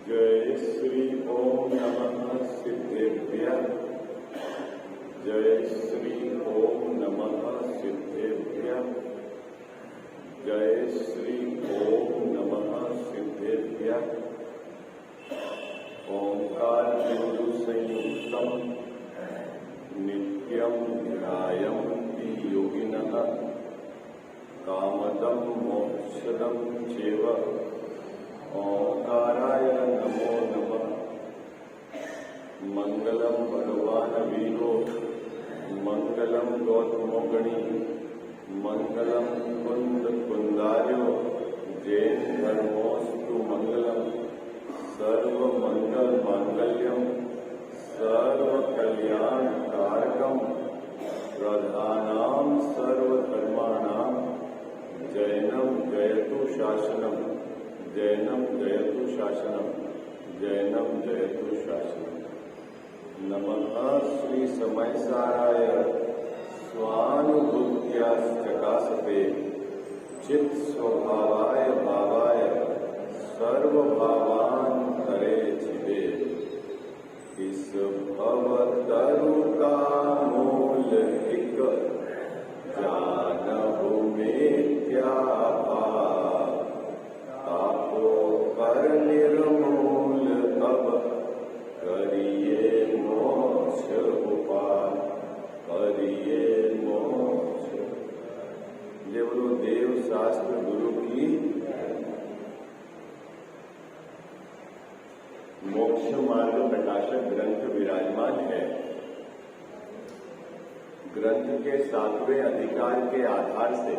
जय श्री ओम नमः सिद्धेभ्यः। जय श्री ओम नमः सिद्धेभ्यः। जय श्री ओम नमः सिद्धेभ्यः। ओंकार बिंदु संयुक्तम नित्यं ध्यायन्ति योगिनः कामदं मोक्षदं चैव। ओंकाराय नमो नमः। मंगलम भगवान वीरो मंगलम गौतमोगणी मंगलम कुंद कुंदार्यो जैन धर्मोस्तु मंगलम। सर्व मंगल मांगल्यम सर्व कल्याण कारकम प्रधानाम सर्वधर्माणां जैनम जयतु शासनम। जैनम जयतु शासनम। जैनम जयतु शासनम। नमः श्री समयसाराय स्वानुभूत्याश्चकासते चित् स्वभावाय भावाय सर्वभावान्तरे चिदे। इस भवतरु का मूल एक जानहु मिथ्याभाव। तापो कर निर्मूल अब करिए मोक्ष उपाय। करिए मोक्ष। ये बोलो देव शास्त्र गुरु की। मोक्ष मार्ग प्रकाशक ग्रंथ विराजमान है। ग्रंथ के 7वें अधिकार के आधार से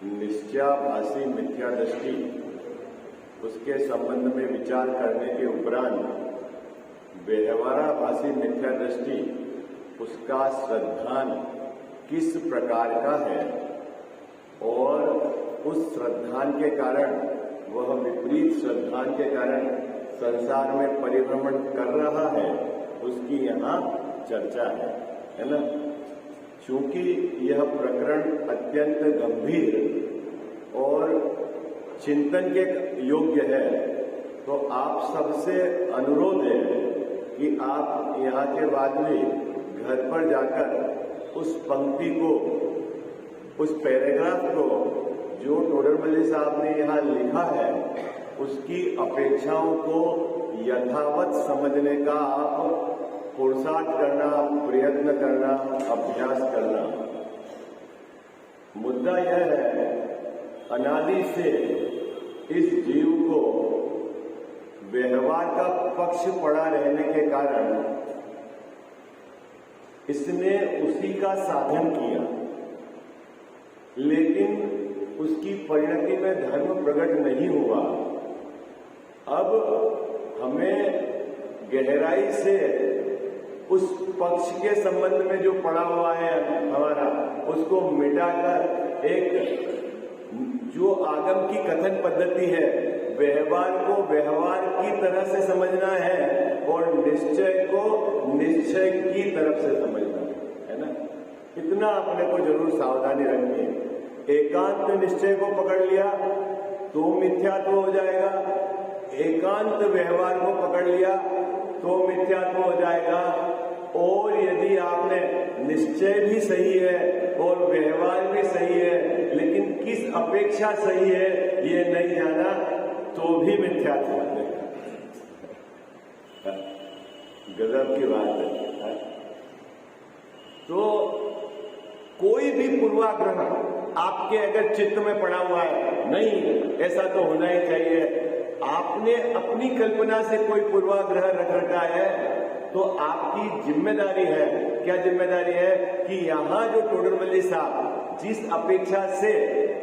निश्चयाभासी मिथ्या दृष्टि उसके संबंध में विचार करने के उपरांत व्यवहाराभासी मिथ्या दृष्टि उसका श्रद्धान किस प्रकार का है और उस श्रद्धान के कारण वह विपरीत श्रद्धान के कारण संसार में परिभ्रमण कर रहा है उसकी यहाँ चर्चा है ना। चूंकि यह प्रकरण अत्यंत गंभीर और चिंतन के योग्य है तो आप सबसे अनुरोध है कि आप यहाँ के बाद में घर पर जाकर उस पंक्ति को उस पैराग्राफ को जो टोडरमल्ली साहब ने यहाँ लिखा है उसकी अपेक्षाओं को यथावत समझने का आप पुरुषार्थ करना, प्रयत्न करना, अभ्यास करना। मुद्दा यह है अनादि से इस जीव को व्यवहार का पक्ष पड़ा रहने के कारण इसने उसी का साधन किया लेकिन उसकी परिणति में धर्म प्रकट नहीं हुआ। अब हमें गहराई से उस पक्ष के संबंध में जो पड़ा हुआ है हमारा उसको मिटाकर एक जो आगम की कथन पद्धति है व्यवहार को व्यवहार की तरह से समझना है और निश्चय को निश्चय की तरफ से समझना है ना। इतना अपने को जरूर सावधानी रखनी है। एकांत निश्चय को पकड़ लिया तो मिथ्यात्व हो जाएगा। एकांत व्यवहार को पकड़ लिया तो मिथ्यात्व हो जाएगा। और यदि आपने निश्चय भी सही है और व्यवहार भी सही है लेकिन किस अपेक्षा सही है ये नहीं जाना तो भी मिथ्यात्व हो जाएगा। गजब की बात है। तो कोई भी पूर्वाग्रह आपके अगर चित्त में पड़ा हुआ है नहीं ऐसा तो होना ही चाहिए, आपने अपनी कल्पना से कोई पूर्वाग्रह रख रखा है तो आपकी जिम्मेदारी है। क्या जिम्मेदारी है कि यहाँ जो टोडरमल्ली साहब जिस अपेक्षा से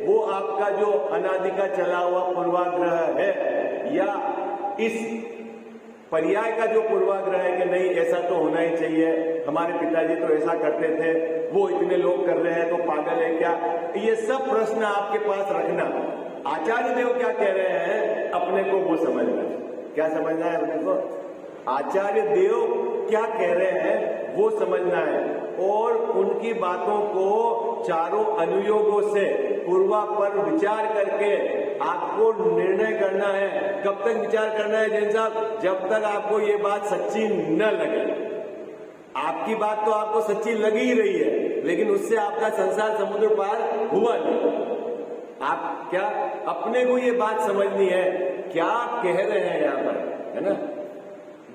वो आपका जो अनादि का चला हुआ पूर्वाग्रह है या इस पर्याय का जो पूर्वाग्रह है कि नहीं ऐसा तो होना ही चाहिए, हमारे पिताजी तो ऐसा करते थे, वो इतने लोग कर रहे हैं तो पागल है क्या, ये सब प्रश्न आपके पास रखना। आचार्य देव क्या कह रहे हैं अपने को वो समझना। क्या समझना है अपने को? आचार्य देव क्या कह रहे हैं वो समझना है और उनकी बातों को चारों अनुयोगों से पूर्वापर विचार करके आपको निर्णय करना है। कब तक विचार करना है जैन साहब? जब तक आपको ये बात सच्ची न लगे। आपकी बात तो आपको सच्ची लग ही रही है, लेकिन उससे आपका संसार समुद्र पार हुआ नहीं। आप क्या अपने को ये बात समझनी है, क्या कह रहे हैं यहां पर, है ना?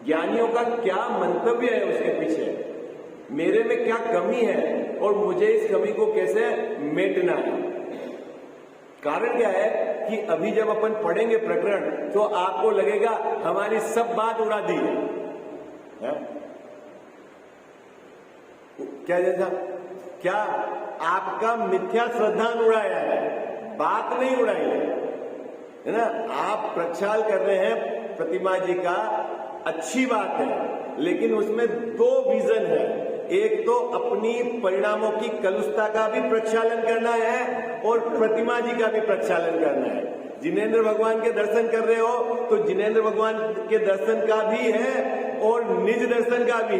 ज्ञानियों का क्या मंतव्य है उसके पीछे, मेरे में क्या कमी है और मुझे इस कमी को कैसे मेटना है। कारण क्या है कि अभी जब अपन पढ़ेंगे प्रकरण तो आपको लगेगा हमारी सब बात उड़ा दी है? क्या जैसा क्या आपका मिथ्या श्रद्धा उड़ाया है, बात नहीं उड़ाई है ना? आप प्रक्षाल कर रहे हैं प्रतिमा जी का, अच्छी बात है, लेकिन उसमें दो विजन है। एक तो अपनी परिणामों की कलुषता का भी प्रक्षालन करना है और प्रतिमा जी का भी प्रक्षालन करना है। जिनेंद्र भगवान के दर्शन कर रहे हो तो जिनेंद्र भगवान के दर्शन का भी है और निज दर्शन का भी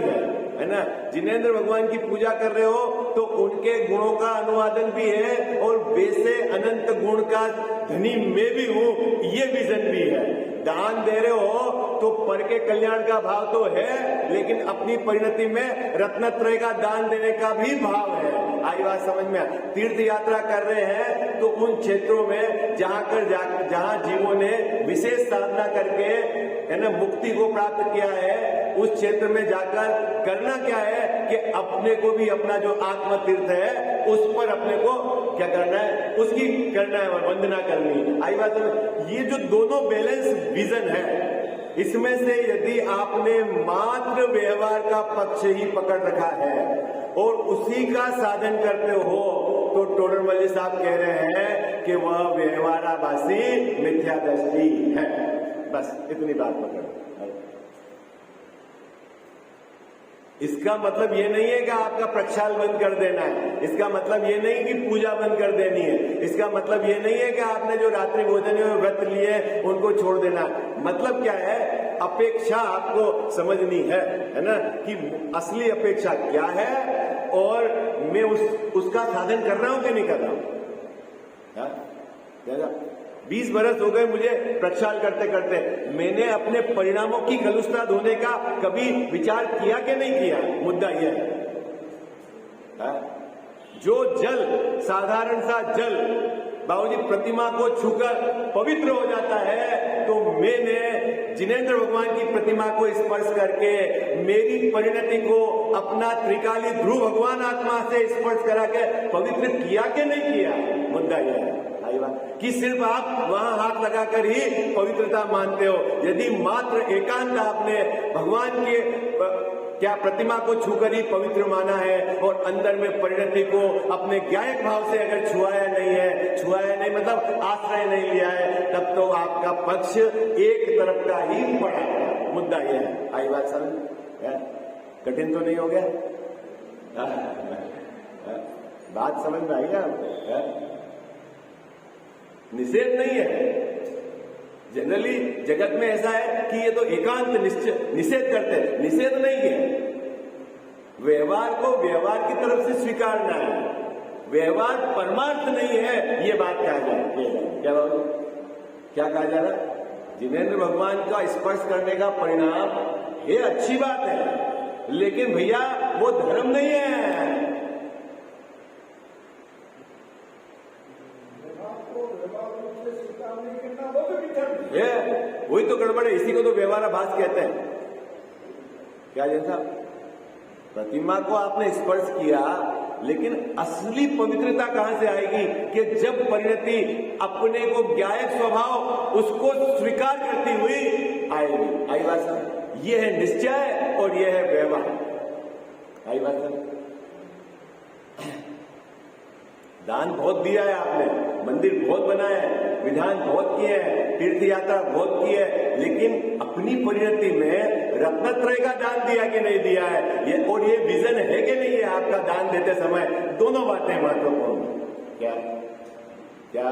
है ना? जिनेंद्र भगवान की पूजा कर रहे हो तो उनके गुणों का अनुवादन भी है और वैसे अनंत गुण का धनी मैं भी हूं, ये विजन भी है। दान दे रहे हो तो पर के कल्याण का भाव तो है, लेकिन अपनी परिणति में रत्नत्रय का दान देने का भी भाव है। आई बात समझ में? तीर्थ यात्रा कर रहे हैं तो उन क्षेत्रों में जहां जीवों ने विशेष साधना करके है ना मुक्ति को प्राप्त किया है, उस क्षेत्र में जाकर करना क्या है कि अपने को भी अपना जो आत्म तीर्थ है उस पर अपने को क्या करना है, उसकी करना है, वंदना करनी है। आई बात समझ? ये जो दोनों बैलेंस विजन है, इसमें से यदि आपने मात्र व्यवहार का पक्ष ही पकड़ रखा है और उसी का साधन करते हो तो टोडरमल साहब कह रहे हैं कि वह व्यवहाराभासी मिथ्यादृष्टि है। बस इतनी बात पकड़ो। इसका मतलब ये नहीं है कि आपका प्रक्षाल बंद कर देना है, इसका मतलब ये नहीं कि पूजा बंद कर देनी है, इसका मतलब ये नहीं है कि आपने जो रात्रि भोजन में व्रत लिए उनको छोड़ देना। मतलब क्या है, अपेक्षा आपको समझनी है ना, कि असली अपेक्षा क्या है और मैं उसका साधन कर रहा हूं कि नहीं कर रहा हूं। 20 बरस हो गए मुझे प्रक्षाल करते करते, मैंने अपने परिणामों की कलुषता धोने का कभी विचार किया कि नहीं किया? मुद्दा यह है। जो जल, साधारण सा जल बाबूजी प्रतिमा को छूकर पवित्र हो जाता है, तो मैंने जिनेंद्र भगवान की प्रतिमा को स्पर्श करके मेरी परिणति को अपना त्रिकाली ध्रुव भगवान आत्मा से स्पर्श करा के पवित्र किया कि नहीं किया? मुद्दा यह है कि सिर्फ आप वहां हाथ लगाकर ही पवित्रता मानते हो। यदि मात्र एकांत आपने भगवान के क्या प्रतिमा को छूकर ही पवित्र माना है और अंदर में परिणति को अपने ज्ञायक भाव से अगर छुआया नहीं मतलब आश्रय नहीं लिया है, तब तो आपका पक्ष एक तरफ का ही पड़ा है। मुद्दा यह है। आई बात समझ? कठिन तो नहीं हो गया? बात समझ में आई क्या? निषेध नहीं है। जनरली जगत में ऐसा है कि ये तो एकांत निषेध करते हैं, निषेध नहीं है। व्यवहार को व्यवहार की तरफ से स्वीकारना है, व्यवहार परमार्थ नहीं है, ये बात कहा जा रही है। क्या कहा जा रहा है? जिनेंद्र भगवान का स्पर्श करने का परिणाम ये अच्छी बात है, लेकिन भैया वो धर्म नहीं है। वही तो गड़बड़ है, इसी को तो व्यवहाराभास कहते हैं। क्या जैसा प्रतिमा को आपने स्पर्श किया, लेकिन असली पवित्रता कहां से आएगी कि जब परिणति अपने को ज्ञायक स्वभाव उसको स्वीकार करती हुई आएगी। आई बात सर? ये है निश्चय और ये है व्यवहार। आई बात सर? दान बहुत दिया है आपने, मंदिर बहुत बनाया है, विधान बहुत किए हैं, तीर्थ यात्रा बहुत की है, लेकिन अपनी परिणति में रत्नत्रय का दान दिया कि नहीं दिया है, ये और ये विजन है कि नहीं है आपका दान देते समय? दोनों बातें महत्वपूर्ण। क्या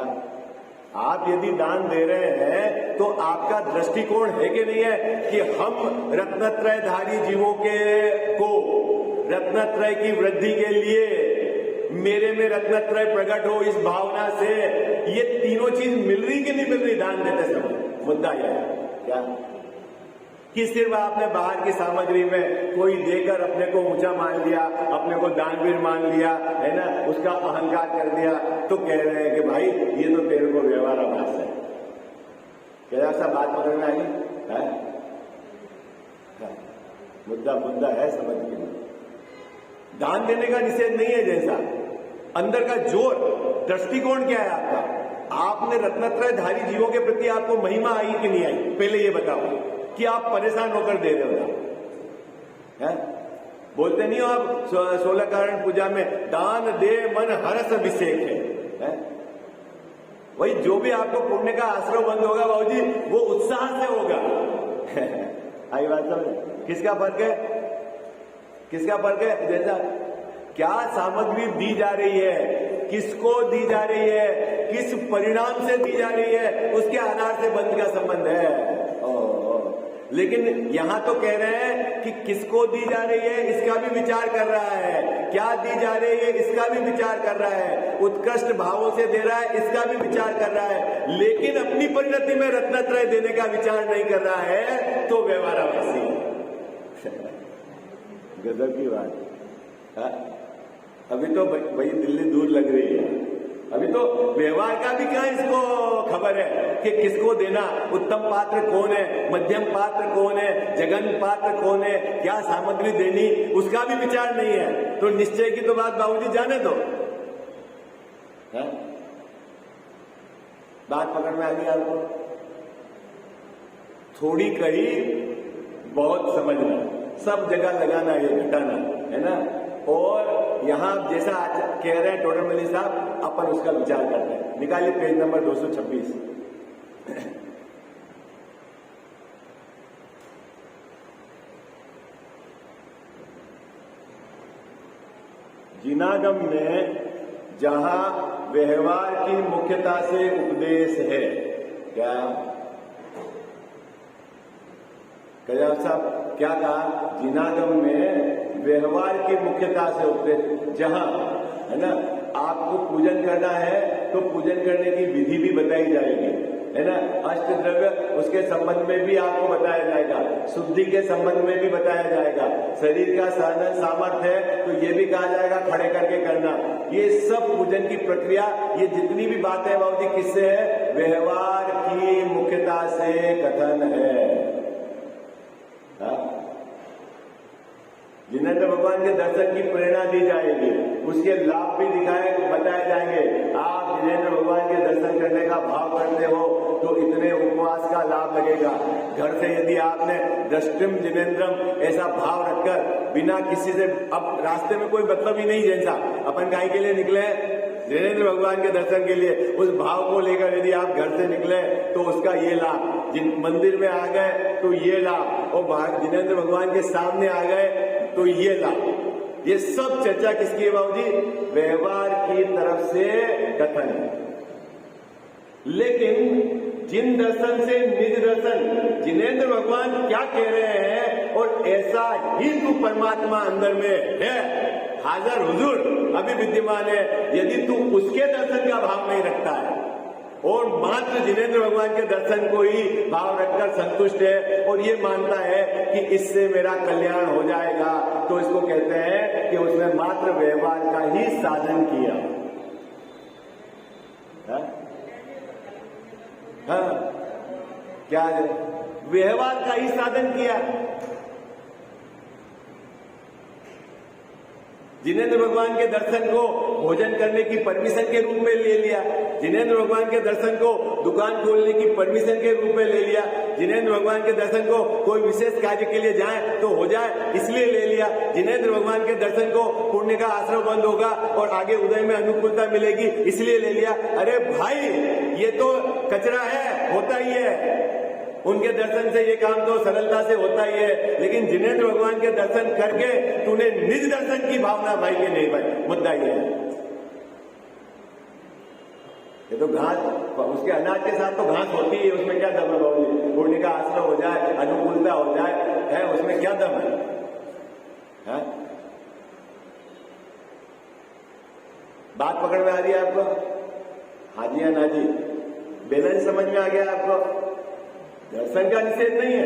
आप यदि दान दे रहे हैं तो आपका दृष्टिकोण है कि नहीं है कि हम रत्नत्रयधारी जीवों को रत्नत्रय की वृद्धि के लिए मेरे में रत्नत्रय प्रकट हो, इस भावना से ये तीनों चीज मिल रही कि नहीं मिल रही दान देते समय? मुद्दा यह है क्या कि सिर्फ आपने बाहर की सामग्री में कोई देकर अपने को ऊंचा मान लिया, अपने को दानवीर मान लिया, है ना, उसका अहंकार कर दिया, तो कह रहे हैं कि भाई ये तो तेरे को व्यवहार आभास है। क्या ऐसा बात पकड़ में आई है? मुद्दा है समझ के लिए। दान देने का निषेध नहीं है, जैसा अंदर का जोर, दृष्टिकोण क्या है आपका? आपने रत्नत्रयधारी जीवों के प्रति आपको महिमा आई कि नहीं आई? पहले ये बताओ कि आप परेशान होकर दे रहे हो। बोलते नहीं हो आप 16 कारण पूजा में, दान दे मन हरस अभिषेक है? वही जो भी आपको पुण्य का आश्रय बंद होगा बाबूजी, वो उत्साह से होगा। आई बात समझ? किसका फर्क है? किसका फर्क है? जैसा क्या सामग्री दी जा रही है, किसको दी जा रही है, किस परिणाम से दी जा रही है, उसके आधार से बंद का संबंध है। लेकिन यहां तो कह रहे हैं कि किसको दी जा रही है इसका भी विचार कर रहा है, क्या दी जा रही है इसका भी विचार कर रहा है, उत्कृष्ट भावों से दे रहा है इसका भी विचार कर रहा है, लेकिन अपनी परिणति में रत्नत्रय देने का विचार नहीं कर रहा है, तो व्यवहारावासी। गजब की बात। अभी तो भाई दिल्ली दूर लग रही है, अभी तो व्यवहार का भी क्या इसको खबर है कि किसको देना, उत्तम पात्र कौन है, मध्यम पात्र कौन है, जघन पात्र कौन है, क्या सामग्री देनी, उसका भी विचार नहीं है। तो निश्चय की तो बात बाबूजी जाने दो। बात पकड़ में आ गई आपको? थोड़ी कही बहुत समझना, सब जगह लगाना, ये घटाना है ना। और यहां जैसा आज कह रहे हैं टोडरमल्ली साहब, अपन उसका विचार करते हैं। निकालिए पेज नंबर 226। जिनागम में जहां व्यवहार की मुख्यता से उपदेश है, क्या कल्याण साहब क्या कहा? जिनागम में व्यवहार की मुख्यता से उपदेश, जहां है ना आपको पूजन करना है तो पूजन करने की विधि भी बताई जाएगी, है ना, अष्ट द्रव्य उसके संबंध में भी आपको बताया जाएगा, शुद्धि के संबंध में भी बताया जाएगा, शरीर का साधन सामर्थ्य है तो ये भी कहा जाएगा खड़े करके करना। ये सब पूजन की प्रक्रिया, ये जितनी भी बातें हैं बाबूजी किससे है? व्यवहार की मुख्यता से कथन है। जिनेंद्र भगवान के दर्शन की प्रेरणा दी जाएगी, उसके लाभ भी बताए जाएंगे। आप जिनेंद्र भगवान के दर्शन करने का भाव करते हो तो इतने उपवास का लाभ लगेगा। घर से यदि आपने दृष्टिम जिनेंद्रम ऐसा भाव रखकर बिना किसी से, अब रास्ते में कोई मतलब ही नहीं, जैसा अपन काहे के लिए निकले जिनेंद्र भगवान के दर्शन के लिए, उस भाव को लेकर यदि आप घर से निकले तो उसका ये लाभ, जिन मंदिर में आ गए तो ये लाभ, और जिनेंद्र भगवान के सामने आ गए तो ये लाभ। ये सब चर्चा किसकी है बाबूजी? व्यवहार की तरफ से कथन है। लेकिन जिन दर्शन से निज दर्शन, जिनेंद्र भगवान क्या कह रहे हैं, और ऐसा ही तू परमात्मा अंदर में है, हाजिर हुजूर अभी विद्यमान है, यदि तू उसके दर्शन का भाव नहीं रखता है और मात्र जिनेंद्र भगवान के दर्शन को ही भाव रखकर संतुष्ट है और ये मानता है कि इससे मेरा कल्याण हो जाएगा, तो इसको कहते हैं कि उसने मात्र व्यवहार का ही साधन किया। हाँ, क्या है? व्यवहार का ही साधन किया। जिनेंद्र भगवान के दर्शन को भोजन करने की परमिशन के रूप में ले लिया, जिनेंद्र भगवान के दर्शन को दुकान खोलने की परमिशन के रूप में ले लिया, जिनेंद्र भगवान के दर्शन को कोई विशेष कार्य के लिए जाए तो हो जाए इसलिए ले लिया, जिनेंद्र भगवान के दर्शन को पुण्य का आश्रय बंद होगा और आगे उदय में अनुकूलता मिलेगी इसलिए ले लिया। अरे भाई ये तो कचरा है, होता ही है, उनके दर्शन से ये काम तो सरलता से होता ही है, लेकिन जिनेंद्र भगवान के दर्शन करके तूने निज दर्शन की भावना भाई के नहीं भाई, मुद्दा ये है। ये तो घास, उसके अनाज के साथ तो घास होती है, उसमें क्या दम है बाबूजी? पुण्य का आश्रय हो जाए, अनुकूलता हो जाए, है उसमें क्या दम है? बात पकड़ में आ रही है आपको? हाँ जी या ना जी? बैलेंस समझ में आ गया आपको? दर्शन का निषेध नहीं है,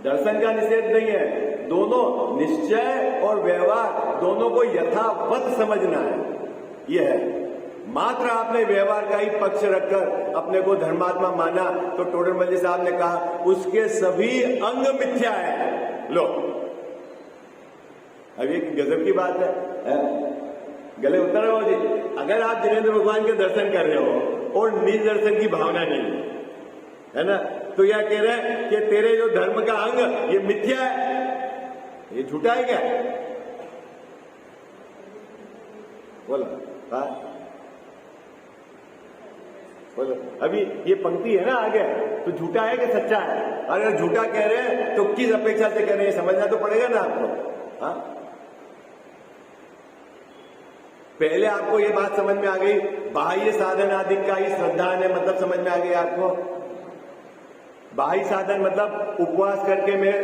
दर्शन का निषेध नहीं है। दोनों निश्चय और व्यवहार दोनों को यथावत समझना है। यह है, मात्र आपने व्यवहार का ही पक्ष रखकर अपने को धर्मात्मा माना तो टोडरमल साहब ने कहा उसके सभी अंग मिथ्या है। लो, अब एक गजब की बात है, गले उतर रहे हो जी। अगर आप जिनेंद्र भगवान के दर्शन कर रहे हो और निज दर्शन की भावना नहीं है ना, तो यह कह रहे हैं कि तेरे जो धर्म का अंग ये मिथ्या है, ये झूठा है क्या? बोलो, हाँ बोलो। अभी ये पंक्ति है ना आगे, तो झूठा है कि सच्चा है? अगर झूठा कह रहे हैं तो किस अपेक्षा से कह रहे हैं, समझना तो पड़ेगा ना आपको। हाँ, पहले आपको ये बात समझ में आ गई, बाह्य साधन आदि का ही श्रद्धा है, मतलब समझ में आ गई आपको। बाह्य साधन मतलब उपवास करके मैं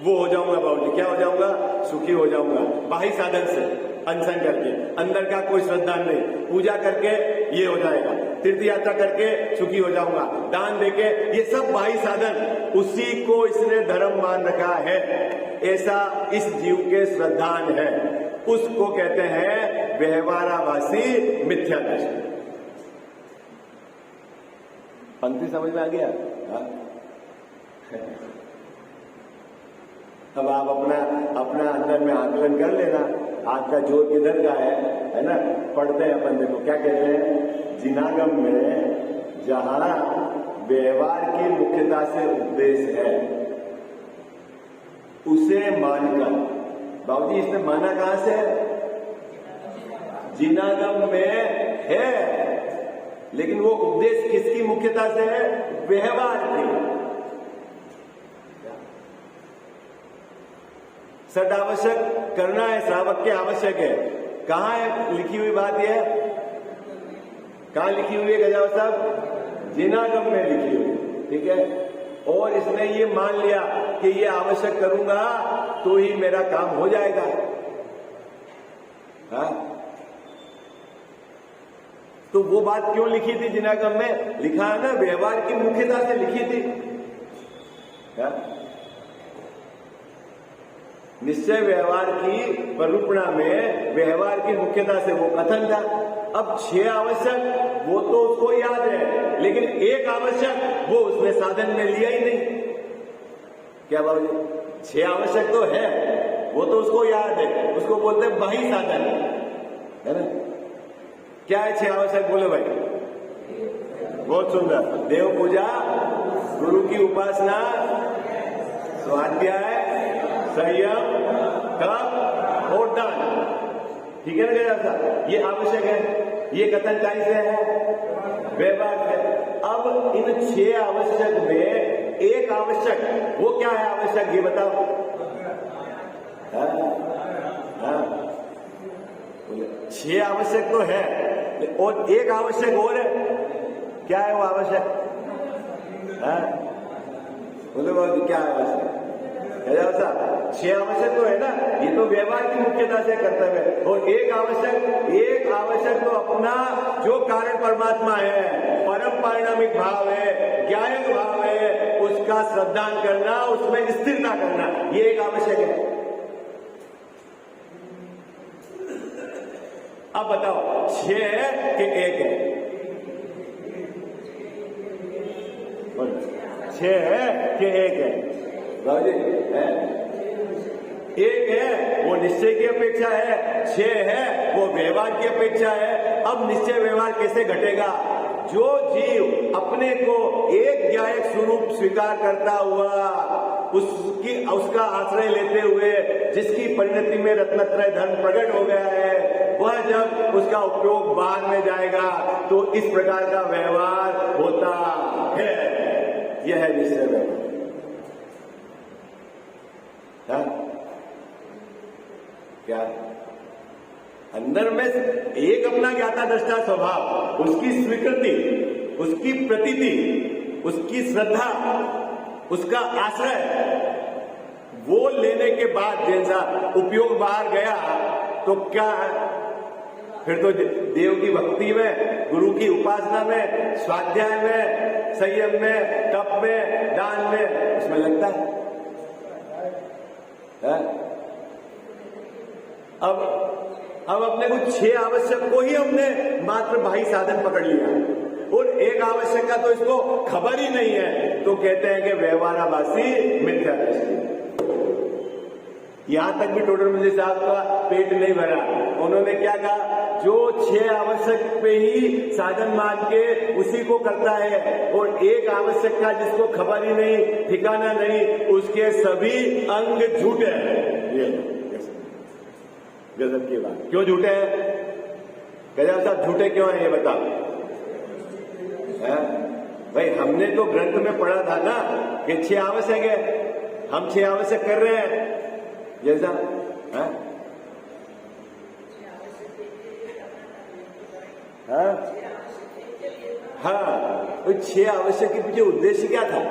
वो हो जाऊंगा, बाबूजी क्या हो जाऊंगा? सुखी हो जाऊंगा। बाह्य साधन से अनशन करके, अंदर का कोई श्रद्धा नहीं, पूजा करके ये हो जाएगा, तीर्थ यात्रा करके सुखी हो जाऊंगा, दान देके, ये सब बाह्य साधन, उसी को इसने धर्म मान रखा है। ऐसा इस जीव के श्रद्धान है, उसको कहते हैं व्यवहाराभासी मिथ्या दर्शन। पंक्ति समझ में आ गया? अब आप अपना अंदर में आकलन कर लेना, आपका जोर किधर का है ना? पढ़ते हैं अपन, देखो क्या कहते हैं, जिनागम में जहां व्यवहार की मुख्यता से उपदेश है उसे मानकर, बाबूजी इसने माना कहां से? जिनागम में है, लेकिन वो उपदेश किसकी मुख्यता से है? व्यवहार की। सद आवश्यक करना है, श्रावक के आवश्यक है। कहां है लिखी हुई बात? यह कहां लिखी हुई है गजाव साहब? जिनागम में लिखी हुई, ठीक है। और इसने ये मान लिया कि ये आवश्यक करूंगा तो ही मेरा काम हो जाएगा। हाँ, तो वो बात क्यों लिखी थी जिनागम में? लिखा है ना, व्यवहार की मुख्यता से लिखी थी। हाँ? निश्चय व्यवहार की प्ररूपणा में व्यवहार की मुख्यता से वो कथन था। अब 6 आवश्यक वो तो उसको याद है, लेकिन एक आवश्यक वो उसने साधन में लिया ही नहीं। क्या बाबू? 6 आवश्यक तो है, वो तो उसको याद है, उसको बोलते हैं बाह्य साधन, है ना? क्या है 6 आवश्यक? बोले भाई। बहुत सुंदर। देव पूजा, गुरु की उपासना, स्वाध्याय, संयम, तप और दान, ठीक है ना गया साहब? ये आवश्यक है। ये कथन कहीं से है? व्यवहार से। अब इन 6 आवश्यक में एक आवश्यक, वो क्या है आवश्यक, ये बताओ। हाँ? हाँ? 6 आवश्यक तो है और एक आवश्यक और है। क्या है वो आवश्यक? बोलो क्या है आवश्यक? 6 आवश्यक तो है ना, ये तो व्यवहार की मुख्यता से कर्तव्य है। और एक आवश्यक तो अपना जो कारण परमात्मा है, परम पारिणामिक भाव है, ज्ञायक भाव है, उसका श्रद्धान करना, उसमें स्थिरता करना, ये एक आवश्यक है। अब बताओ 6 है कि 1 है? 6 है कि 1 है? बाबूजी है? 1 है वो निश्चय की अपेक्षा है, 6 है वो व्यवहार की अपेक्षा है। अब निश्चय व्यवहार कैसे घटेगा? जो जीव अपने को एक ज्ञायक स्वरूप स्वीकार करता हुआ, उसका आश्रय लेते हुए, जिसकी परिणति में रत्नत्रय धर्म प्रकट हो गया है, वह जब उसका उपयोग बाहर में जाएगा तो इस प्रकार का व्यवहार होता है। यह है निश्चय व्यवहार। क्या अंदर में एक अपना ज्ञाता दृष्टा स्वभाव, उसकी स्वीकृति, उसकी प्रतीति, उसकी श्रद्धा, उसका आश्रय, वो लेने के बाद जैसा उपयोग बाहर गया तो क्या है? फिर तो देव की भक्ति में, गुरु की उपासना में, स्वाध्याय में, संयम में, तप में, दान में, उसमें लगता है। अब अपने को 6 आवश्यक को ही हमने मात्र बाह्य साधन पकड़ लिया और 1 आवश्यक का तो इसको खबर ही नहीं है, तो कहते हैं कि व्यवहाराभासी मिथ्या दृष्टि। यहां तक भी टोडर मल जी साहब का पेट नहीं भरा। उन्होंने क्या कहा, जो 6 आवश्यक पे ही साधन मान के उसी को करता है और 1 आवश्यक का जिसको खबर ही नहीं, ठिकाना नहीं, उसके सभी अंग झूठे हैं। ये गजब की बात। क्यों झूठे हैं? गजब साहब झूठे क्यों हैं ये बताओ। भाई हमने तो ग्रंथ में पढ़ा था ना कि 6 आवश्यक है, हम 6 आवश्यक कर रहे हैं जैसा है? हाँ, तो 6 आवश्यक के पीछे उद्देश्य क्या था?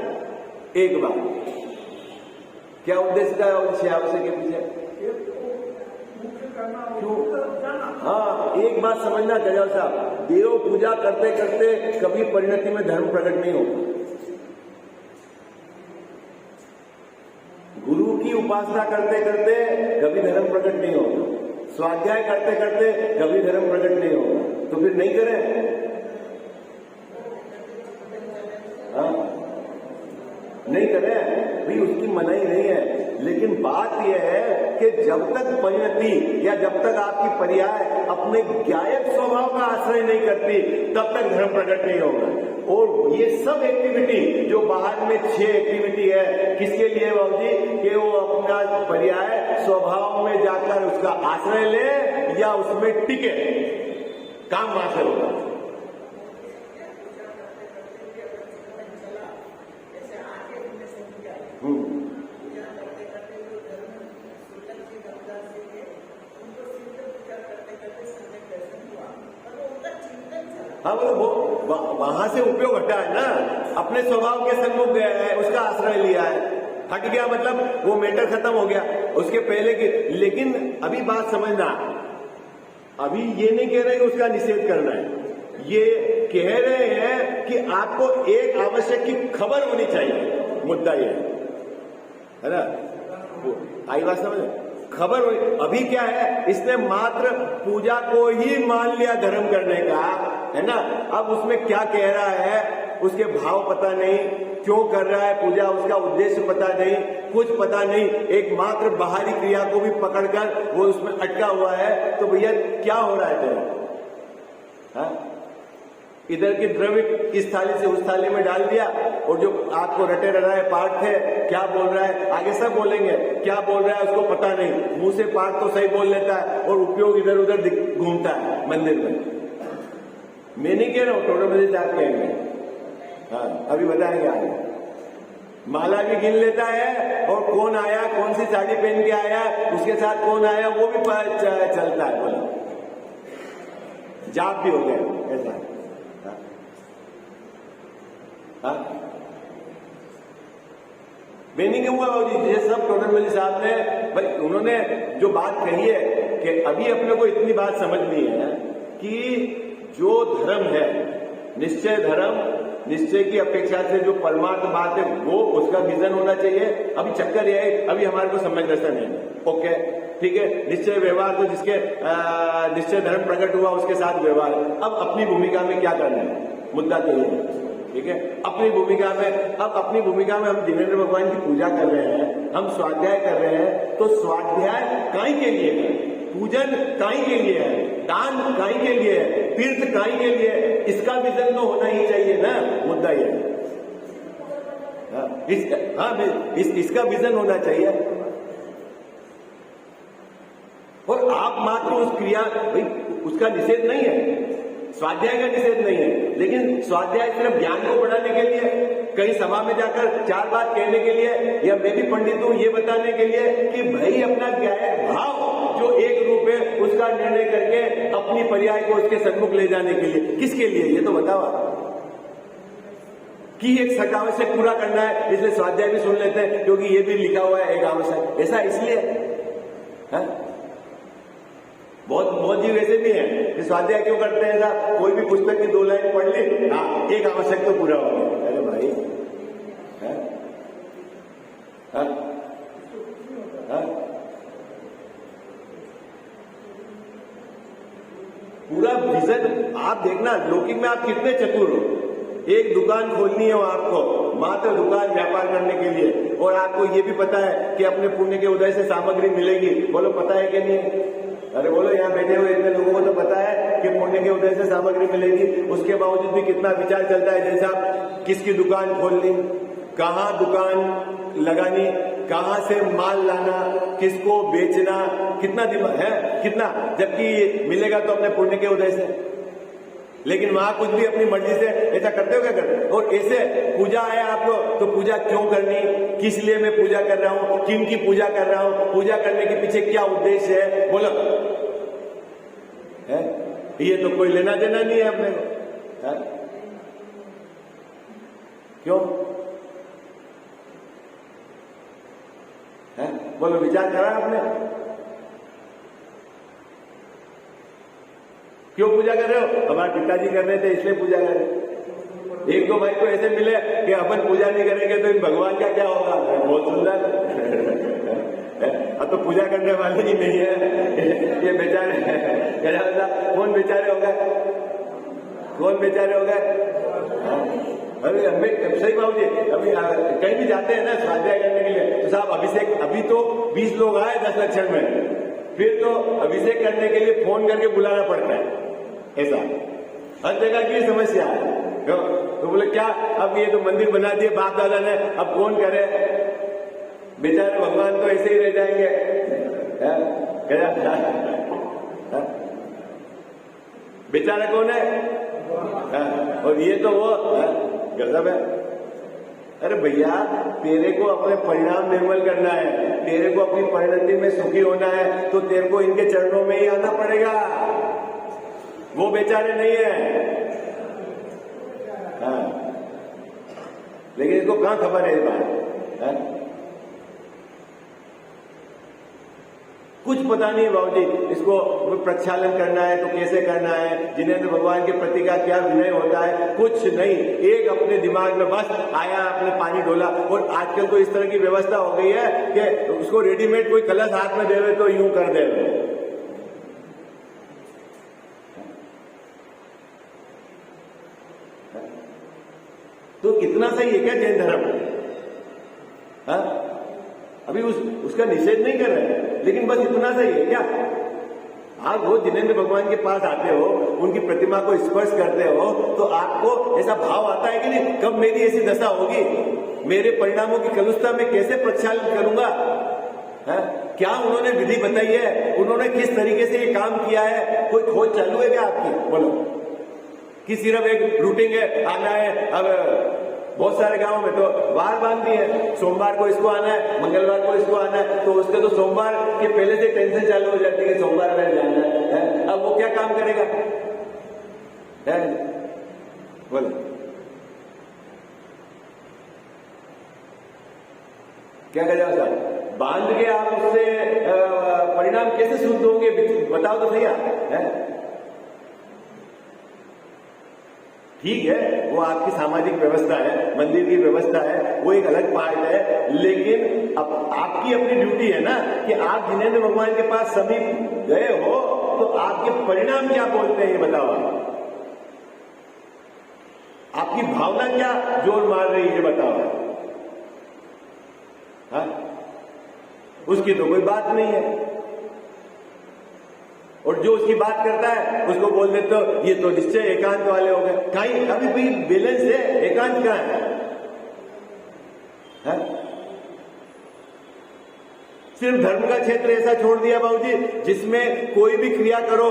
एक बात, क्या उद्देश्य था 6 आवश्यक के पीछे? क्यों? हाँ, एक बात समझना गजल साहब, देव पूजा करते करते कभी परिणति में धर्म प्रकट नहीं होगा। गुरु की उपासना करते करते कभी धर्म प्रकट नहीं होगा। स्वाध्याय करते करते कभी धर्म प्रकट नहीं होगा। तो फिर नहीं करें? हाँ? नहीं करें भाई, उसकी मनाही नहीं है। लेकिन बात यह है कि जब तक परिणति या जब तक आपकी पर्याय अपने ज्ञायक स्वभाव का आश्रय नहीं करती, तब तक धर्म प्रकट नहीं होगा। और ये सब एक्टिविटी जो बाहर में 6 एक्टिविटी है, किसके लिए बाबूजी? कि वो अपना पर्याय स्वभाव में जाकर उसका आश्रय ले या उसमें टिके, काम वहां से होगा। हाँ, वो वहां से उपयोग हटा है ना, अपने स्वभाव के सन्मुख गया है, उसका आश्रय लिया है, हट गया, मतलब वो मैटर खत्म हो गया उसके पहले की। लेकिन अभी बात समझना, अभी ये नहीं कह रहे कि उसका निषेध करना है, ये कह रहे हैं कि आपको 1 आवश्यक की खबर होनी चाहिए। मुद्दा ये है ना, आई बात समझ? खबर हुई। अभी क्या है, इसने मात्र पूजा को ही मान लिया धर्म करने का, है ना। अब उसमें क्या कह रहा है, उसके भाव पता नहीं, क्यों कर रहा है पूजा, उसका उद्देश्य पता नहीं, कुछ पता नहीं, एक मात्र बाहरी क्रिया को भी पकड़कर वो उसमें अटका हुआ है। तो भैया क्या हो रहा है तेरा? इधर की द्रव्य इस थाली से उस थाली में डाल दिया और जो आपको रटे रटाए पाठ थे, क्या बोल रहा है आगे सब बोलेंगे, क्या बोल रहा है उसको पता नहीं, मुंह से पाठ तो सही बोल लेता है और उपयोग इधर उधर घूमता है मंदिर में। मैं नहीं कह रहा हूं, टोटल मजे आप कहेंगे। हाँ, अभी बताएंगे आगे। माला भी गिन लेता है और कौन आया, कौन सी साड़ी पहन के आया, उसके साथ कौन आया वो भी चलता है। बोला जाप भी हो गया ऐसा। हाँ, मैं नहीं कहूंगा बाबूजी, ये सब टोटल मजी साहब ने भाई उन्होंने जो बात कही है कि अभी अपने को इतनी बात समझनी है कि जो धर्म है, निश्चय धर्म, निश्चय की अपेक्षा से जो परमार्थ बात है वो उसका विजन होना चाहिए। अभी चक्कर यह है, अभी हमारे को समझ दर्शन नहीं है। ओके ठीक है, निश्चय व्यवहार तो जिसके निश्चय धर्म प्रकट हुआ उसके साथ व्यवहार। अब अपनी भूमिका में क्या करना है, मुद्दा तो ये है। ठीक है, अपनी भूमिका में, अब अपनी भूमिका में हम जिनेन्द्र भगवान की पूजा कर रहे हैं, हम स्वाध्याय कर रहे हैं, तो स्वाध्याय काई के लिए है, पूजन काई के लिए है, दान काई के लिए है, तीर्थ काई के लिए है, इसका विजन तो होना ही चाहिए ना। मुद्दा ये है, इसका विजन होना चाहिए। और आप मात्र उस क्रिया, भाई उसका निषेध नहीं है, स्वाध्याय का निषेध नहीं है, लेकिन स्वाध्याय सिर्फ ज्ञान को बढ़ाने के लिए, कहीं सभा में जाकर 4 बात कहने के लिए, या मैं भी पंडित हूं ये बताने के लिए कि भाई अपना ज्ञान भाव जो एक रूप है उसका निर्णय करके अपनी पर्याय को उसके सन्मुख ले जाने के लिए, किसके लिए ये तो बताओ। कि एक सक आवश्यक पूरा करना है, इसलिए स्वाध्याय भी सुन लेते हैं क्योंकि ये भी लिखा हुआ है एक आवश्यक, ऐसा इसलिए है? बहुत जी वैसे भी हैं ये स्वाध्याय क्यों करते हैं साहब? कोई भी पुस्तक की 2 लाइन पढ़ ली, हाँ एक आवश्यक तो पूरा हो गया। अरे भाई है? हाँ? हाँ? पूरा विजन आप देखना, लौकिक में आप कितने चतुर हो। एक दुकान खोलनी है आपको, मात्र दुकान व्यापार करने के लिए, और आपको ये भी पता है कि अपने पुण्य के उदय से सामग्री मिलेगी। बोलो पता है कि नहीं? अरे बोलो, यहाँ बैठे हुए इतने लोगों को तो पता है कि पुण्य के उदय से सामग्री मिलेगी। उसके बावजूद भी कितना विचार चलता है, जैसे आप किसकी दुकान खोलनी, कहाँ दुकान लगानी, कहाँ से माल लाना, किसको बेचना, कितना दिमाग है, कितना, जबकि मिलेगा तो अपने पुण्य के उदय से। लेकिन वहां कुछ भी अपनी मर्जी से ऐसा करते हो क्या करते? और ऐसे पूजा है आपको, तो पूजा क्यों करनी, किस लिए मैं पूजा कर रहा हूं, किन की पूजा कर रहा हूं, पूजा करने के पीछे क्या उद्देश्य है, बोलो है? ये तो कोई लेना देना नहीं है अपने को है? क्यों है? बोलो, विचार करा आपने? क्यों पूजा कर रहे हो? हमारे पिताजी कर रहे थे इसलिए पूजा कर रहे। एक दो भाई को ऐसे मिले कि अपन पूजा नहीं करेंगे तो इन भगवान का क्या होगा? बहुत सुंदर। अब तो पूजा करने वाले ही नहीं है ये बेचारे। कौन बेचारे हो गए? कौन बेचारे हो गए? अरे हमें सही बाबू जी, अभी कहीं भी जाते हैं ना स्वाध्याय करने के लिए, तो साहब अभिषेक, अभी तो 20 लोग आए 10 लक्षण में, फिर तो अभिषेक करने के लिए फोन करके बुलाना पड़ता है। ऐसा हर जगह की समस्या है। तो बोले क्या, अब ये तो मंदिर बना दिए बाप दादा ने, अब कौन करे? बेचारे भगवान तो ऐसे ही रह जाएंगे। बेचारा कौन है? और ये तो वो गजब है। अरे भैया, तेरे को अपने परिणाम निर्मल करना है, तेरे को अपनी परिणति में सुखी होना है, तो तेरे को इनके चरणों में ही आना पड़ेगा। वो बेचारे नहीं है। हाँ। लेकिन इसको कहां खबर है इस बात? हाँ? कुछ पता नहीं बाबूजी, इसको प्रक्षालन करना है तो कैसे करना है, जिनेंद्र भगवान के प्रति का क्या विनय होता है, कुछ नहीं। एक अपने दिमाग में बस आया, अपने पानी डोला। और आजकल तो इस तरह की व्यवस्था हो गई है कि उसको रेडीमेड कोई कलश हाथ में देवे तो यूं कर देवे। तो कितना सही है क्या जैन धर्म? हाँ? अभी उसका निषेध नहीं कर रहे हैं, लेकिन बस इतना सही है क्या? आप वो जिनेंद्र भगवान के पास आते हो, उनकी प्रतिमा को स्पर्श करते हो, तो आपको ऐसा भाव आता है कि नहीं, कब मेरी ऐसी दशा होगी, मेरे परिणामों की कलुषता में कैसे प्रक्षालन करूंगा? है? क्या उन्होंने विधि बताई है? उन्होंने किस तरीके से ये काम किया है? कोई खोज चालू है क्या आपकी? बोलो। कि सिर्फ एक रूटिंग है, आना है। अब बहुत सारे गांवों में तो वार बांध दी है, सोमवार को इसको आना है, मंगलवार को इसको आना है, तो उसके तो सोमवार के पहले से टेंशन चालू हो जाती है, सोमवार में जाना है। अब वो क्या काम करेगा? है? बोलो। क्या करेगा साहब? बांध के आप उससे परिणाम कैसे शुद्ध होंगे? बताओ तो सही है? ठीक है, वो आपकी सामाजिक व्यवस्था है, मंदिर की व्यवस्था है, वो एक अलग पार्ट है। लेकिन अब आपकी अपनी ड्यूटी है ना कि आप जिनेंद्र भगवान के पास समीप गए हो, तो आपके परिणाम क्या बोलते हैं ये बताओ। आपकी भावना क्या जोर मार रही है बताओ। हाँ? उसकी तो कोई बात नहीं है। और जो उसकी बात करता है उसको बोल देते हो ये तो निश्चय एकांत वाले हो गए। कहीं अभी भी बैलेंस है? एकांत कहां है? सिर्फ धर्म का क्षेत्र ऐसा छोड़ दिया बाबूजी जिसमें कोई भी क्रिया करो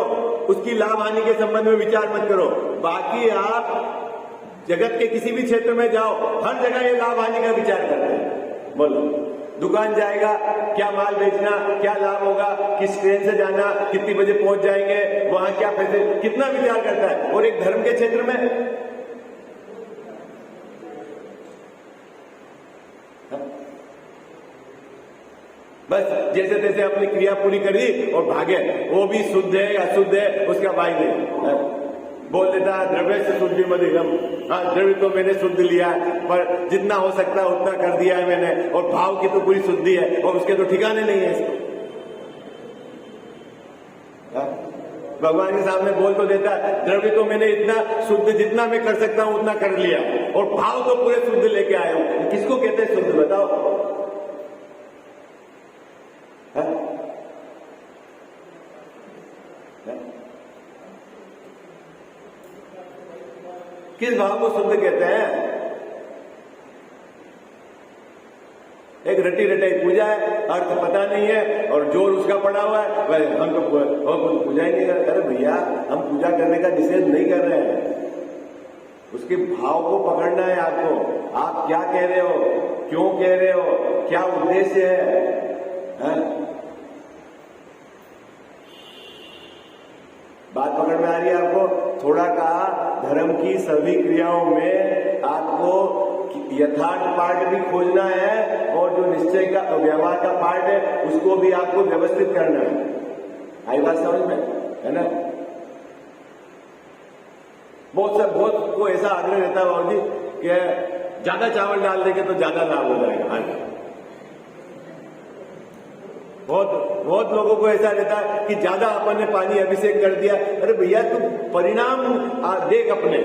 उसकी लाभ हानि के संबंध में विचार मत करो। बाकी आप जगत के किसी भी क्षेत्र में जाओ, हर जगह ये लाभ हानि का विचार करते हैं। बोलो, दुकान जाएगा, क्या माल बेचना, क्या लाभ होगा, किस ट्रेन से जाना, कितनी बजे पहुंच जाएंगे, वहां क्या पैसे, कितना विचार करता है। और एक धर्म के क्षेत्र में बस जैसे तैसे अपनी क्रिया पूरी करी और भागे। वो भी शुद्ध है अशुद्ध है उसका भाई नहीं। बोल देता द्रव्य से शुद्धि मधिगम, हाँ द्रव्य तो मैंने शुद्ध लिया है पर जितना हो सकता है उतना कर दिया है मैंने, और भाव की तो पूरी शुद्धि है और उसके तो ठिकाने नहीं है इसको। भगवान के सामने बोल तो देता है द्रव्य तो मैंने इतना शुद्ध जितना मैं कर सकता हूं उतना कर लिया, और भाव तो पूरे शुद्ध लेके आया हूं। किसको कहते हैं शुद्ध बताओ? किस भाव को शुद्ध कहते हैं? एक रटी रटाई पूजा है, अर्थ पता नहीं है और जोर उसका पड़ा हुआ है, हम तो पूजा ही नहीं करते। अरे भैया हम पूजा करने का निषेध नहीं कर रहे हैं, उसके भाव को पकड़ना है आपको। आप क्या कह रहे हो, क्यों कह रहे हो, क्या उद्देश्य है? बात पकड़ में आ रही है आपको? थोड़ा कहा धर्म की सभी क्रियाओं में आपको यथार्थ पार्ट भी खोजना है और जो निश्चय का व्यवहार का पार्ट है उसको भी आपको व्यवस्थित करना है। आई बात समझ में? है ना? बहुत को ऐसा आग्रह रहता है बाबू जी कि ज्यादा चावल डाल देंगे तो ज्यादा लाभ हो जाएगा। हाँ, बहुत लोगों को ऐसा रहता है कि ज्यादा अपन ने पानी अभिषेक कर दिया। अरे भैया तू परिणाम देख अपने,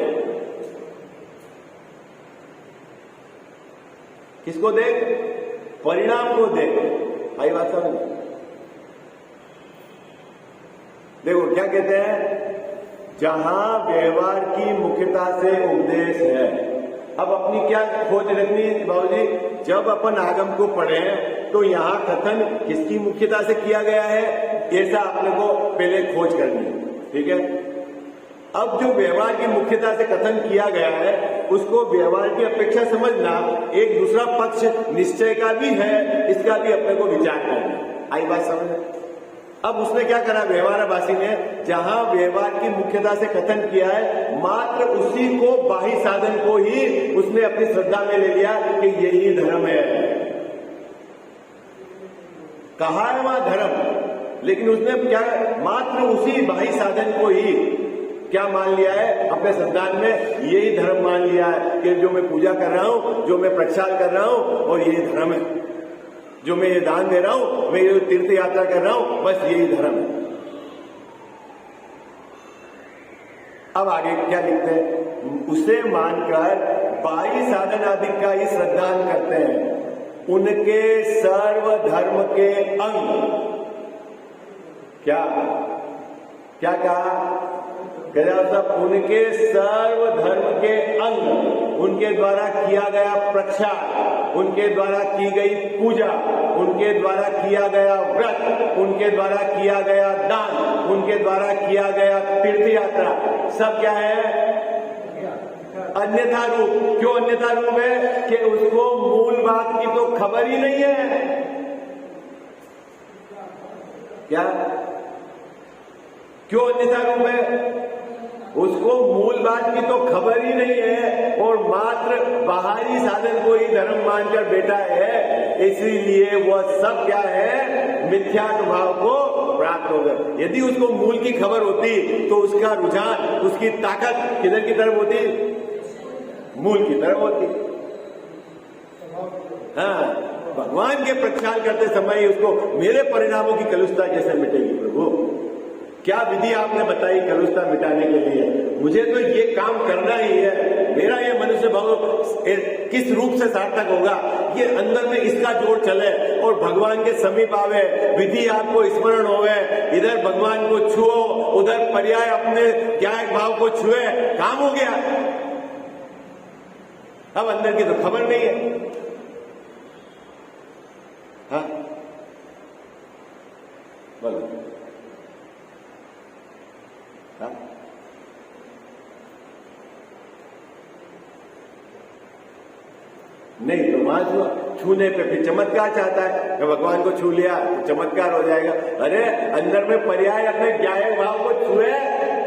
किसको देख? परिणाम को देख। आई बात समझ? देखो क्या कहते हैं, जहां व्यवहार की मुख्यता से उपदेश है। अब अपनी क्या खोज रखनी बाबूजी? जब अपन आगम को पढ़े तो यहां कथन किसकी मुख्यता से किया गया है, ऐसा अपने को पहले खोज करनी है। ठीक है? अब जो व्यवहार की मुख्यता से कथन किया गया है उसको व्यवहार की अपेक्षा समझना, एक दूसरा पक्ष निश्चय का भी है, इसका भी अपने को विचार करना। आई बात समझ? अब उसने क्या करा व्यवहारवासी ने, जहां व्यवहार की मुख्यता से कथन किया है मात्र उसी को बाह्य साधन को ही उसने अपनी श्रद्धा में ले लिया कि यही धर्म है। कहा है वहां धर्म, लेकिन उसने क्या मात्र उसी बाह्य साधन को ही क्या मान लिया है अपने संतान में, यही धर्म मान लिया है कि जो मैं पूजा कर रहा हूं, जो मैं प्रक्षाल कर रहा हूं और यही धर्म है, जो मैं ये दान दे रहा हूं, मैं ये तीर्थ यात्रा कर रहा हूं, बस यही धर्म है। अब आगे क्या लिखते हैं, उसे मानकर बाह्य साधन आदि का ही श्रद्धान करते हैं, उनके सर्व धर्म के अंग। क्या क्या कहा? सब उनके सर्व धर्म के अंग, उनके द्वारा किया गया प्रक्षाल, उनके द्वारा की गई पूजा, उनके द्वारा किया गया व्रत, उनके द्वारा किया गया दान, उनके द्वारा किया गया तीर्थ यात्रा, सब क्या है? अन्यथा रूप। क्यों अन्यथा रूप है? कि उसको मूल बात की तो खबर ही नहीं है। क्या? क्यों अन्यथा रूप है? उसको मूल बात की तो खबर ही नहीं है और मात्र बाहरी साधन को ही धर्म मानकर बैठा है, इसीलिए वह सब क्या है? मिथ्यानुभाव को प्राप्त हो गए। यदि उसको मूल की खबर होती तो उसका रुझान, उसकी ताकत किधर की तरफ होती? मूल की तरफ होती। हाँ, भगवान के प्रक्षाल करते समय उसको मेरे परिणामों की कलुषता कैसे मिटेगी प्रभु? क्या विधि आपने बताई कलुषता मिटाने के लिए? मुझे तो ये काम करना ही है। मेरा ये मनुष्य भाव किस रूप से सार्थक होगा? ये अंदर में इसका जोर चले और भगवान के समीप आवे, विधि आपको स्मरण होवे, इधर भगवान को छुओ, उधर पर्याय अपने ज्ञायक भाव को छुए, काम हो गया। अब अंदर की तो खबर नहीं है। हाँ बोलो। हाँ? नहीं तो वहां छूने पे फिर चमत्कार चाहता है कि भगवान को छू लिया तो चमत्कार हो जाएगा। अरे अंदर में पर्याय अपने ज्ञायक भाव को छुए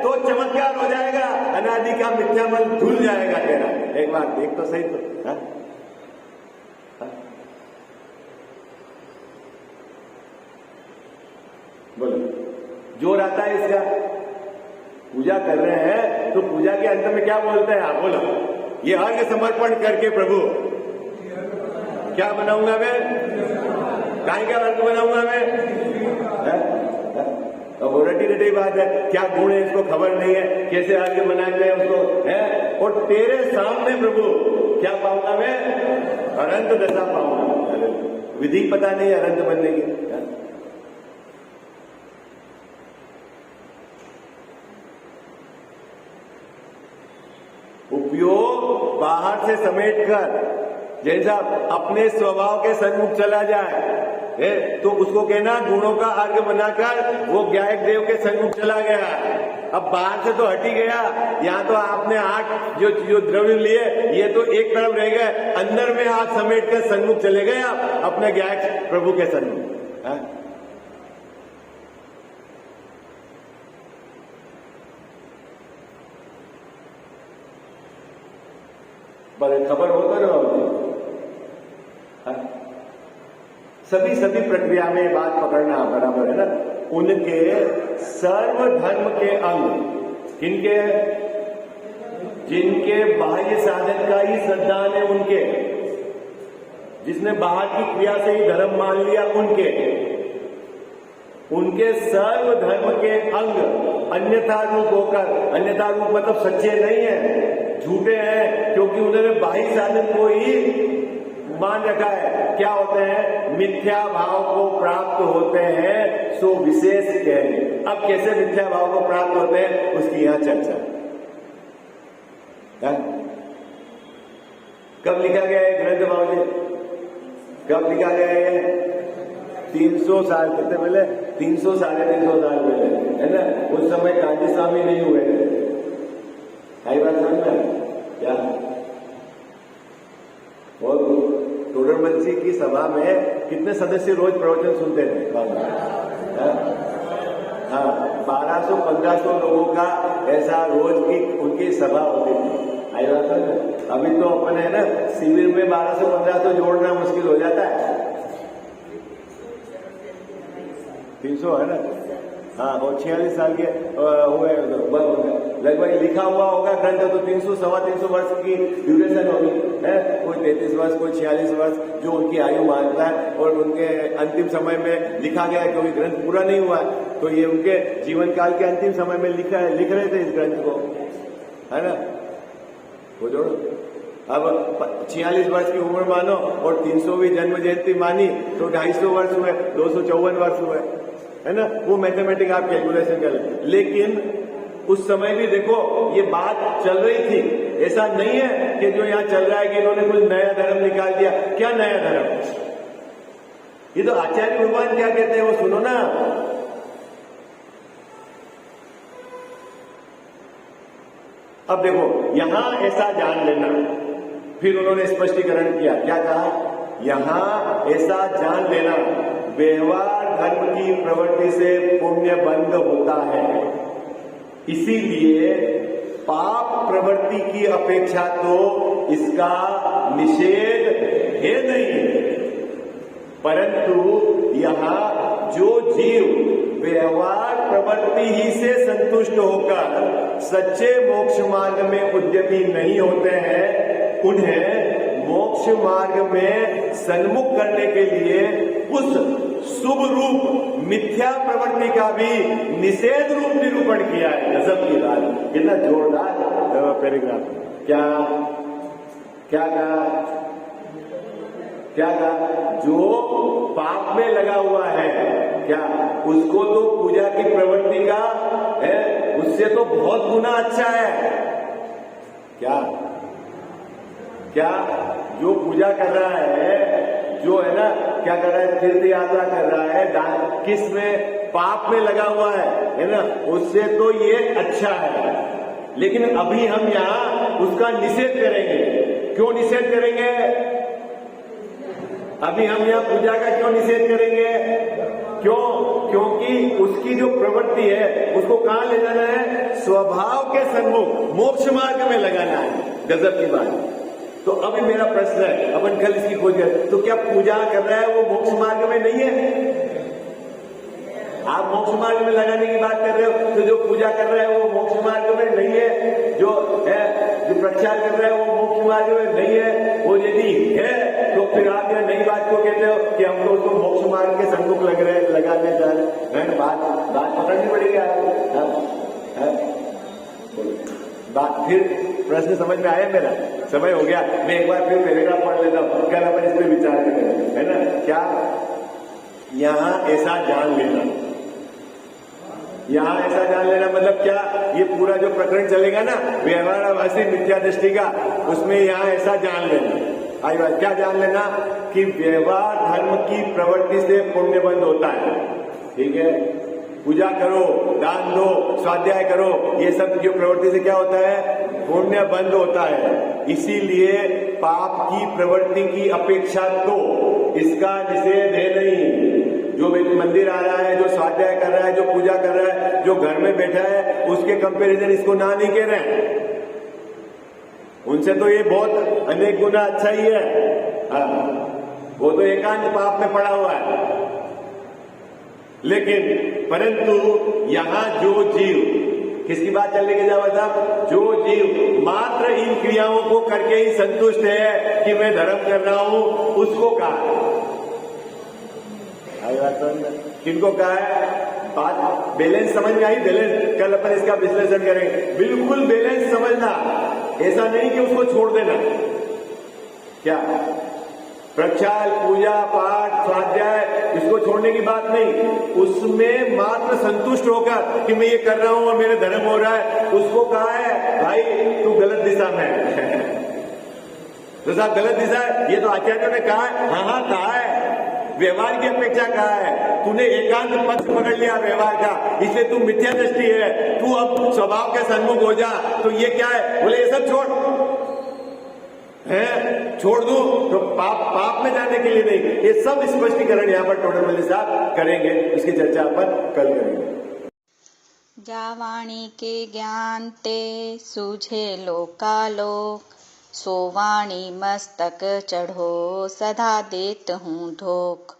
तो चमत्कार हो जाएगा, अनादि का मिथ्या मन धुल जाएगा तेरा। एक बार देख तो सही तो। हाँ? हाँ? जोर आता है इसका? पूजा कर रहे हैं तो पूजा के अंत में क्या बोलते हैं? आप बोलो, ये अर्घ समर्पण करके प्रभु क्या बनाऊंगा मैं? काय क्या अर्घ बनाऊंगा मैं? अब रटी रटी बात है, क्या गुण है इसको खबर नहीं है, कैसे अर्घ बनाएंगे उसको है? और तेरे सामने प्रभु क्या पाऊंगा मैं? अनंत दशा पाऊंगा। विधि पता नहीं अनंत बनने की। उपयोग बाहर से समेटकर, जैसा अपने स्वभाव के सन्मुख चला जाए तो उसको कहना गुणों का अर्घ बनाकर वो गायक देव के सन्मुख चला गया। अब बाहर से तो हटी गया, यहाँ तो आपने 8 जो द्रव्य लिए ये तो एक तरफ रह गए, अंदर में हाथ समेट कर सन्मुख चले गए आप अपने गायक प्रभु के सन्मुख। पर खबर हो तो ना सभी प्रक्रिया में बात पकड़ना बराबर है ना। उनके सर्व धर्म के अंग किनके? जिनके बाह्य साधन का ही श्रद्धा है उनके, जिसने बाहर की क्रिया से ही धर्म मान लिया उनके सर्व धर्म के अंग अन्यथा रूप होकर, अन्यथा रूप मतलब सच्चे नहीं है, झूठे हैं, क्योंकि उन्होंने बाह्य साधन को ही मान रखा है। क्या होते हैं? मिथ्या भाव को प्राप्त होते हैं सो विशेष कहने। अब कैसे मिथ्या भाव को प्राप्त होते हैं उसकी यहां चर्चा है। कब लिखा गया है ग्रंथ बाबूजी? कब लिखा गया है? 300 साल कितने पहले? 300 साढ़े 300 साल पहले है ना। उस समय कांजी स्वामी नहीं हुए। आई बात समझ में क्या? और टोडरमल की सभा में कितने सदस्य रोज प्रवचन सुनते थे? हाँ, 1200-1500 लोगों का ऐसा रोज की उनकी सभा होती थी। आई बात है। अभी तो अपन है ना शिविर में 1200-1500 जोड़ना मुश्किल हो जाता है। 300 है ना। हाँ, और 46 साल के हुए लगभग लिखा हुआ होगा ग्रंथ तो 300-325 वर्ष की ड्यूरेशन होगी है। कोई 33 वर्ष, कोई 46 वर्ष जो उनकी आयु मानता है, और उनके अंतिम समय में लिखा गया है क्योंकि ग्रंथ पूरा नहीं हुआ है, तो ये उनके जीवन काल के अंतिम समय में लिख रहे थे इस ग्रंथ को, है ना। वो जोड़ो, अब 46 वर्ष की उम्र मानो और 300वीं जन्म जयंती मानी तो 250 वर्ष हुए, 254 वर्ष हुए, है ना। वो मैथमेटिक आप कैलकुलेशन करें। लेकिन उस समय भी देखो ये बात चल रही थी, ऐसा नहीं है कि जो यहाँ चल रहा है कि इन्होंने कुछ नया धर्म निकाल दिया। क्या नया धर्म? ये तो आचार्य भगवान क्या कहते हैं वो सुनो ना। अब देखो यहां ऐसा जान लेना, फिर उन्होंने स्पष्टीकरण किया, क्या कहा? यहां ऐसा जान लेना व्यवहार धर्म की प्रवृत्ति से पुण्य बंध होता है, इसीलिए पाप प्रवृत्ति की अपेक्षा तो इसका निषेध है नहीं। परंतु यहाँ जो जीव व्यवहार प्रवृत्ति ही से संतुष्ट होकर सच्चे मोक्ष मार्ग में उद्यमी नहीं होते हैं, उन्हें मोक्ष मार्ग में सन्मुख करने के लिए उस शुभ रूप मिथ्या प्रवृत्ति का भी निषेध रूप निरूपण किया है। गजब की बात, कितना जोरदार पैराग्राफ। क्या क्या कहा? क्या कहा? जो पाप में लगा हुआ है क्या उसको तो पूजा की प्रवृत्ति का है, उससे तो बहुत गुना अच्छा है। क्या क्या जो पूजा कर रहा है, जो है ना क्या कर रहा है, तीर्थ यात्रा कर रहा है, दान किस में, पाप में लगा हुआ है ना, उससे तो ये अच्छा है। लेकिन अभी हम यहाँ उसका निषेध करेंगे। क्यों निषेध करेंगे? अभी हम यहाँ पूजा का क्यों निषेध करेंगे? क्यों? क्योंकि उसकी जो प्रवृत्ति है उसको कहां ले जाना है? स्वभाव के सन्मुख मोक्ष मार्ग में लगाना है। गजब की बात। तो अभी मेरा प्रश्न है, अपन कल इसकी खोज करें, तो क्या पूजा कर रहा है वो मोक्ष मार्ग में नहीं है? आप मोक्ष मार्ग में लगाने की बात कर रहे हो, तो जो पूजा कर रहा है वो मोक्ष मार्ग में नहीं है, जो प्रचार कर रहा है वो मोक्ष मार्ग में नहीं है। वो यदि है तो फिर आप यह नई बात को कहते हो कि हम तो उसको मोक्ष मार्ग के सम्मुख लगाने जा रहे हैं। बात पकड़नी पड़ेगी बात। फिर प्रश्न समझ में आया मेरा? समय हो गया, मैं एक बार फिर पैराग्राफ पढ़ लेता हूँ, कल अपन इस पर विचार करेंगे, है ना? क्या यहां ऐसा जान लेना, यहां ऐसा जान लेना मतलब क्या? ये पूरा जो प्रकरण चलेगा ना व्यवहाराभासी मिथ्या दृष्टि का, उसमें यहां ऐसा जान लेना। आई बात क्या जान लेना? कि व्यवहार धर्म की प्रवृत्ति से पुण्य बंद होता है, ठीक है? पूजा करो, दान दो, स्वाध्याय करो, ये सब जो प्रवृत्ति से क्या होता है? पुण्य बंद होता है। इसीलिए पाप की प्रवृत्ति की अपेक्षा तो इसका निषेध है नहीं। जो मंदिर आ रहा है, जो स्वाध्याय कर रहा है, जो पूजा कर रहा है, जो घर में बैठा है, उसके कंपैरिजन इसको ना नहीं कह रहे हैं। उनसे तो ये बहुत अनेक गुना अच्छा ही है। वो तो एकांत पाप में पड़ा हुआ है। लेकिन परंतु यहां जो जीव, किसकी बात चलने के जावा था? जो जीव मात्र इन क्रियाओं को करके ही संतुष्ट है कि मैं धर्म कर रहा हूं, उसको कहा, किनको कहा है? बात बैलेंस समझ में आई? बैलेंस कल अपन इसका विश्लेषण करेंगे। बिल्कुल बैलेंस समझना, ऐसा नहीं कि उसको छोड़ देना। क्या प्रक्षाल, पूजा पाठ, स्वाध्याय, इसको छोड़ने की बात नहीं। उसमें मात्र संतुष्ट होकर कि मैं ये कर रहा हूं और मेरे धर्म हो रहा है, उसको कहा है भाई तू गलत दिशा में है। तो साहब गलत दिशा है, ये तो आचार्यों ने कहा है। हाँ कहा है, व्यवहार की अपेक्षा कहा है। तूने एकांत पक्ष पकड़ लिया व्यवहार का, इसलिए तू मिथ्या दृष्टि है, तू अब स्वभाव के सन्मुख हो जा। तो ये क्या है? बोले ये सब छोड़ दूं तो पाप में जाने के लिए नहीं। ये सब स्पष्टीकरण यहाँ पर टोडरमल साहब करेंगे, इसकी चर्चा अपन कल करेंगे। जावाणी के ज्ञान ते सूझे लोकालोक, सोवाणी मस्तक चढ़ो सदा देत हूँ धोख।